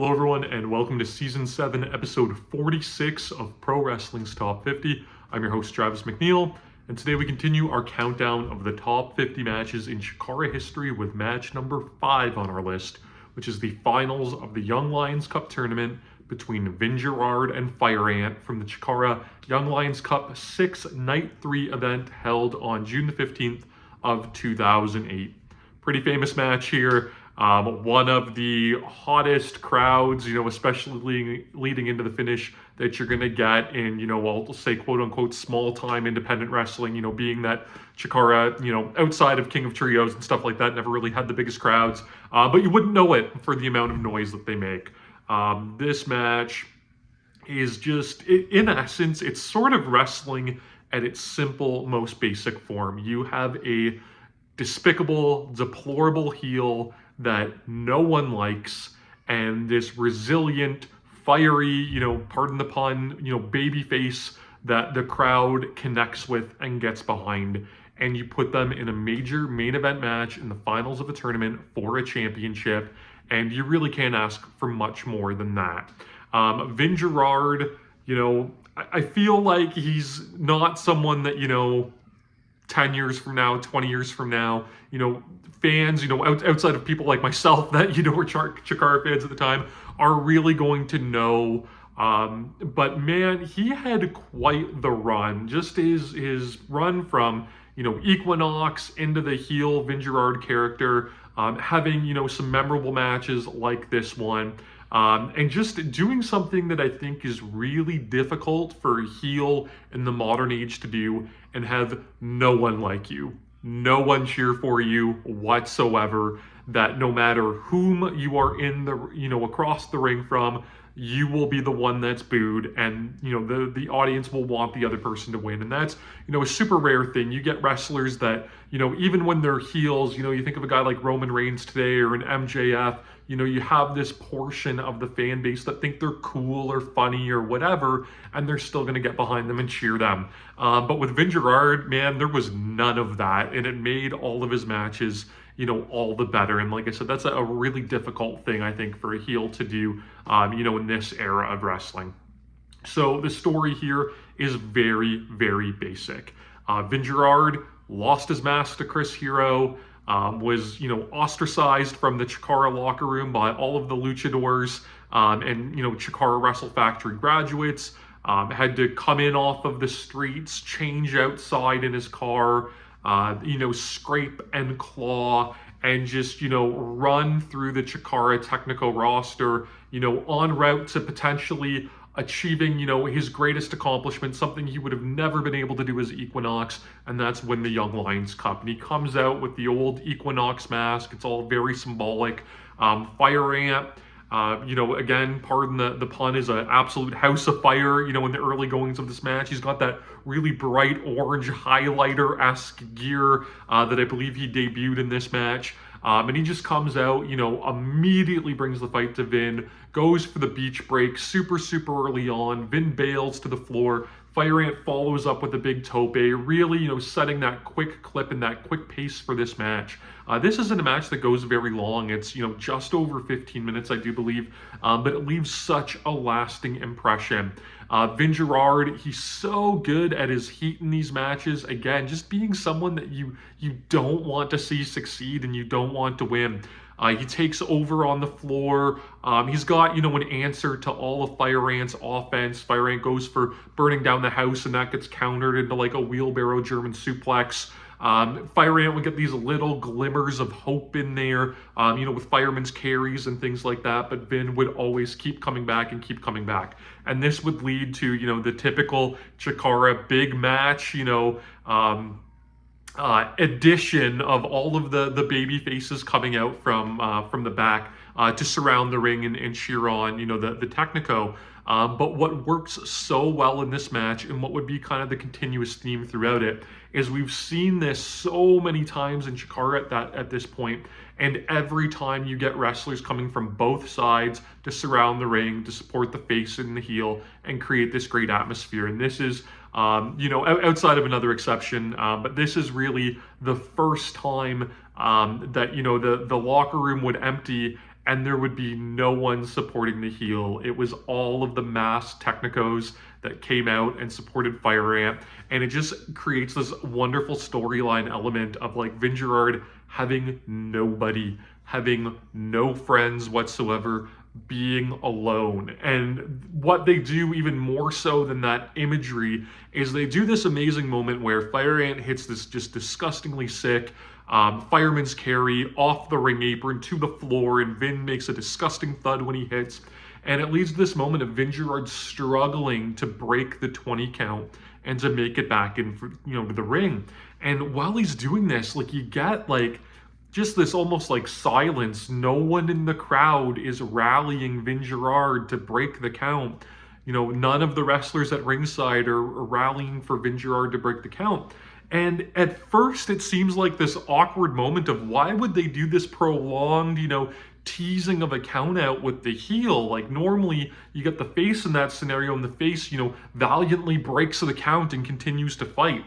Hello everyone and welcome to Season 7, Episode 46 of Pro Wrestling's Top 50. I'm your host Travis McNeil, and today we continue our countdown of the top 50 matches in Chikara history with match number 5 on our list, which is the finals of the Young Lions Cup tournament between Vin Gerard and Fire Ant from the Chikara Young Lions Cup 6 Night 3 event held on June the 15th of 2008. Pretty famous match here. One of the hottest crowds, especially leading into the finish that you're going to get in, I'll say quote unquote small time independent wrestling, being that Chikara, outside of King of Trios and stuff like that, never really had the biggest crowds, but you wouldn't know it for the amount of noise that they make. This match is just, in essence, it's sort of wrestling at its simple, most basic form. You have a despicable, deplorable heel that no one likes, and this resilient, fiery, pardon the pun, baby face that the crowd connects with and gets behind. And you put them in a major main event match in the finals of a tournament for a championship, and you really can't ask for much more than that. Vin Gerard, I feel like he's not someone that, 10 years from now, 20 years from now, fans, outside of people like myself that, were Chikara fans at the time, are really going to know. But man, he had quite the run. Just his run from, Equinox into the heel Vin Gerard character, having, some memorable matches like this one. And just doing something that I think is really difficult for a heel in the modern age to do, and have no one like you, no one cheer for you whatsoever, that no matter whom you are in the, across the ring from, you will be the one that's booed, and the audience will want the other person to win. And that's a super rare thing. You get wrestlers that even when they're heels, you think of a guy like Roman Reigns today or an MJF, you have this portion of the fan base that think they're cool or funny or whatever, and they're still going to get behind them and cheer them. But with Vin Gerard, man, there was none of that, and it made all of his matches all the better. And like I said, that's a really difficult thing, I think, for a heel to do, in this era of wrestling. So the story here is very, very basic. Vin Gerard lost his mask to Chris Hero, was, ostracized from the Chikara locker room by all of the luchadors, and, Chikara Wrestle Factory graduates, had to come in off of the streets, change outside in his car, scrape and claw, and just, run through the Chikara technical roster, en route to potentially achieving, his greatest accomplishment, something he would have never been able to do as Equinox, and that's win the Young Lions Cup. And he comes out with the old Equinox mask. It's all very symbolic. Fire Ant, again, pardon the pun, is an absolute house of fire, in the early goings of this match. He's got that really bright orange highlighter-esque gear that I believe he debuted in this match. And he just comes out, immediately brings the fight to Vin, goes for the beach break super, super early on. Vin bails to the floor. Fire Ant follows up with a big tope, really, setting that quick clip and that quick pace for this match. This isn't a match that goes very long. It's, just over 15 minutes, I do believe, but it leaves such a lasting impression. Vin Gerard, he's so good at his heat in these matches. Again, just being someone that you don't want to see succeed and you don't want to win. He takes over on the floor. He's got, an answer to all of Fire Ant's offense. Fire Ant goes for burning down the house, and that gets countered into like a wheelbarrow German suplex. Fire Ant would get these little glimmers of hope in there, with fireman's carries and things like that, but Vin would always keep coming back and keep coming back. And this would lead to, the typical Chikara big match, addition of all of the baby faces coming out from the back to surround the ring and cheer on, the Technico. But what works so well in this match, and what would be kind of the continuous theme throughout it, is we've seen this so many times in Chikara at this point, and every time you get wrestlers coming from both sides to surround the ring, to support the face and the heel, and create this great atmosphere. And this is, outside of another exception, but this is really the first time that, the locker room would empty and there would be no one supporting the heel. It was all of the masked Technicos that came out and supported Fire Ant, and it just creates this wonderful storyline element of like Vin Gerard having nobody, having no friends whatsoever, being alone. And what they do even more so than that imagery is they do this amazing moment where Fire Ant hits this just disgustingly sick fireman's carry off the ring apron to the floor, and Vin makes a disgusting thud when he hits. And it leads to this moment of Vin Gerard struggling to break the 20 count and to make it back in, to the ring. And while he's doing this, like, you get like just this almost like silence. No one in the crowd is rallying Vin Gerard to break the count. None of the wrestlers at ringside are rallying for Vin Gerard to break the count. And at first, it seems like this awkward moment of why would they do this prolonged, teasing of a count out with the heel? Like, normally you get the face in that scenario, and the face, valiantly breaks the count and continues to fight.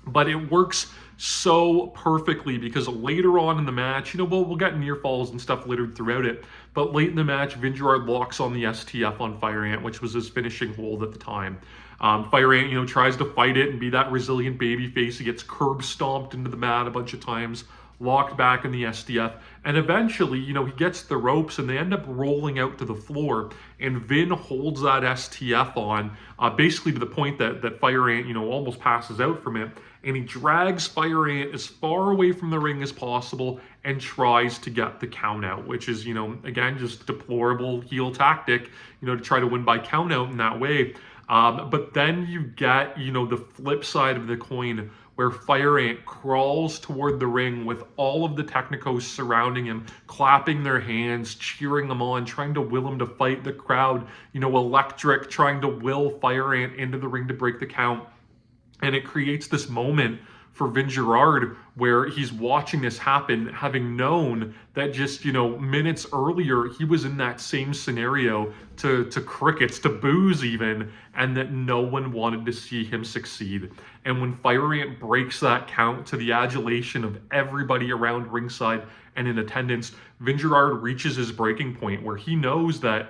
But it works so perfectly because later on in the match, we'll get near falls and stuff littered throughout it. But late in the match, Vin Gerard locks on the STF on Fire Ant, which was his finishing hold at the time. Fire Ant, tries to fight it and be that resilient baby face. He gets curb stomped into the mat a bunch of times, locked back in the STF, and eventually, he gets the ropes and they end up rolling out to the floor, and Vin holds that STF on, basically to the point that Fire Ant, almost passes out from it, and he drags Fire Ant as far away from the ring as possible and tries to get the count out, which is, again, just deplorable heel tactic, to try to win by count out in that way. But then you get, the flip side of the coin where Fire Ant crawls toward the ring with all of the Technicos surrounding him, clapping their hands, cheering him on, trying to will him to fight. The crowd, electric, trying to will Fire Ant into the ring to break the count. And it creates this moment for Vin Gerard where he's watching this happen, having known that just, minutes earlier, he was in that same scenario to crickets, to boos even, and that no one wanted to see him succeed. And when Fire Ant breaks that count to the adulation of everybody around ringside and in attendance, Vin Gerard reaches his breaking point where he knows that,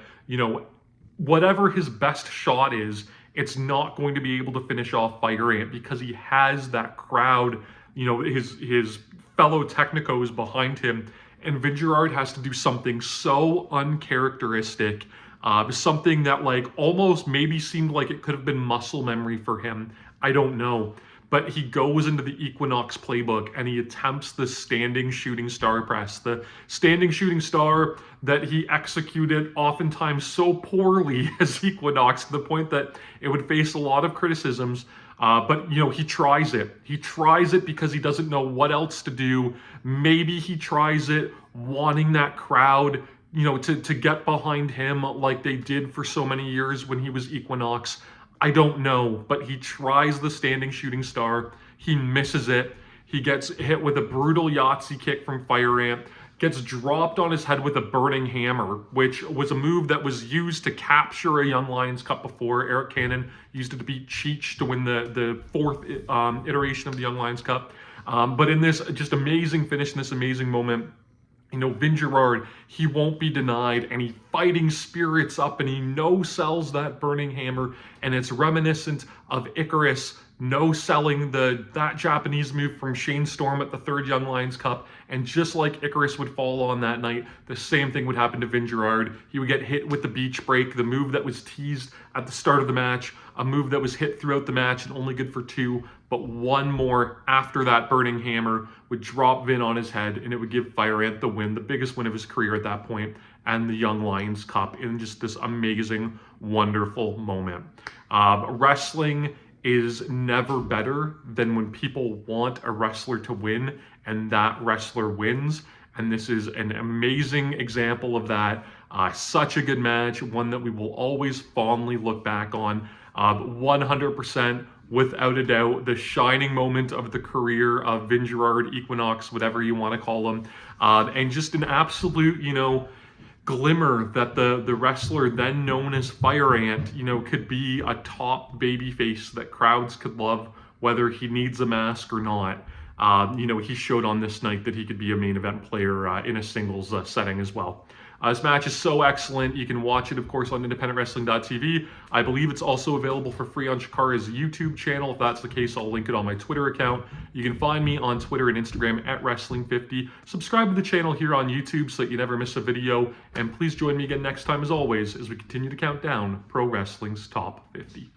whatever his best shot is, it's not going to be able to finish off Fire Ant because he has that crowd, his fellow Technicos behind him. And Vin Gerard has to do something so uncharacteristic, something that like almost maybe seemed like it could have been muscle memory for him. I don't know. But he goes into the Equinox playbook and he attempts the standing shooting star press, the standing shooting star that he executed oftentimes so poorly as Equinox to the point that it would face a lot of criticisms. But, he tries it. He tries it because he doesn't know what else to do. Maybe he tries it wanting that crowd, to get behind him like they did for so many years when he was Equinox. I don't know, but he tries the standing shooting star. He misses it. He gets hit with a brutal Yahtzee kick from Fire Ant, gets dropped on his head with a burning hammer, which was a move that was used to capture a Young Lions Cup before. Eric Cannon used it to beat Cheech to win the fourth iteration of the Young Lions Cup. But in this just amazing finish, in this amazing moment, Vin Gerard, he won't be denied, and he fighting spirits up, and he no-sells that burning hammer, and it's reminiscent of Icarus no-selling that Japanese move from Shane Storm at the third Young Lions Cup. And just like Icarus would fall on that night, the same thing would happen to Vin Gerard. He would get hit with the beach break, the move that was teased at the start of the match, a move that was hit throughout the match and only good for 2, but one more after that burning hammer would drop Vin on his head, and it would give Fire Ant the win, the biggest win of his career at that point, and the Young Lions Cup in just this amazing, wonderful moment. Wrestling is never better than when people want a wrestler to win and that wrestler wins. And this is an amazing example of that. Such a good match, one that we will always fondly look back on. 100%, without a doubt, the shining moment of the career of Vin Gerard, Equinox, whatever you want to call him. And just an absolute, glimmer that the wrestler then known as Fire Ant, could be a top babyface that crowds could love, whether he needs a mask or not. He showed on this night that he could be a main event player in a singles setting as well. This match is so excellent. You can watch it, of course, on independentwrestling.tv. I believe it's also available for free on CHIKARA's YouTube channel. If that's the case, I'll link it on my Twitter account. You can find me on Twitter and Instagram at Wrestling50. Subscribe to the channel here on YouTube so that you never miss a video. And please join me again next time, as always, as we continue to count down Pro Wrestling's Top 50.